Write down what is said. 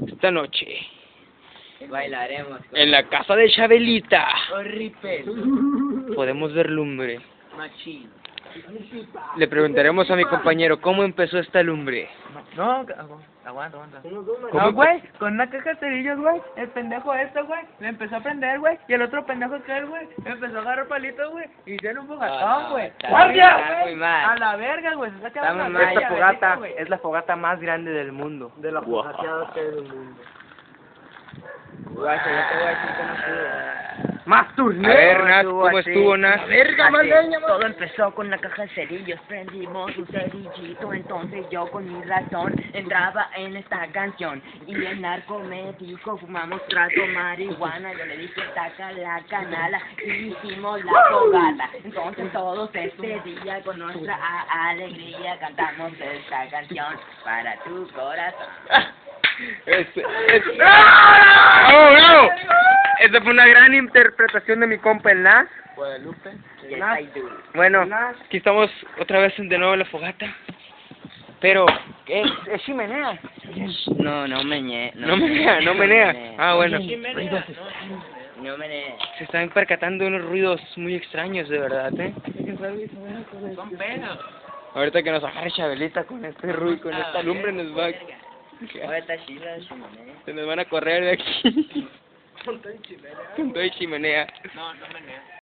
Esta noche, Bailaremos con en la casa de Chabelita, Ripel, podemos ver lumbre. Machín. Le preguntaremos a mi compañero cómo empezó esta lumbre. No, aguanta. ¿Cómo No, güey, con una caja de cerillos, güey, el pendejo güey, le empezó a prender, güey, y el otro pendejo güey, le empezó a agarrar palitos, güey, y hicieron un fogatón, güey. está ¡Guardia! muy mal. A la verga, güey, se está Está quedando muy la mal. verga, Esta fogata güey. es la fogata más grande del mundo. De la fogateada que hay del mundo. Guacho, yo te voy a decir que no pudo. ¡Más A turneo! ver, Nat, ¿cómo estuvo, Nat? ¡Verga, maldeña, Todo empezó con la caja de cerillos, prendimos un cerillito, entonces yo con mi razón entraba en esta canción. Y el narco me dijo, fumamos trato marihuana, yo le dije saca la canala y hicimos la fogata. Entonces todos este día con nuestra alegría cantamos esta canción para tu corazón. ¡Oh, no! Esta fue una gran interpretación de mi compa el Nas. Yes, I do. Bueno, aquí estamos otra vez de nuevo en la fogata. Pero, Es chimenea. No menea. no menea. Ah, bueno. No menea. Se están percatando de unos ruidos muy extraños, de verdad, ¿eh? Son pelos. Ahorita que nos agarre Chabelita con este ruido, con esta lumbre nos va... Oye, está chila, chimenea. Se nos van a correr de aquí. Con todo y chimenea. No menea.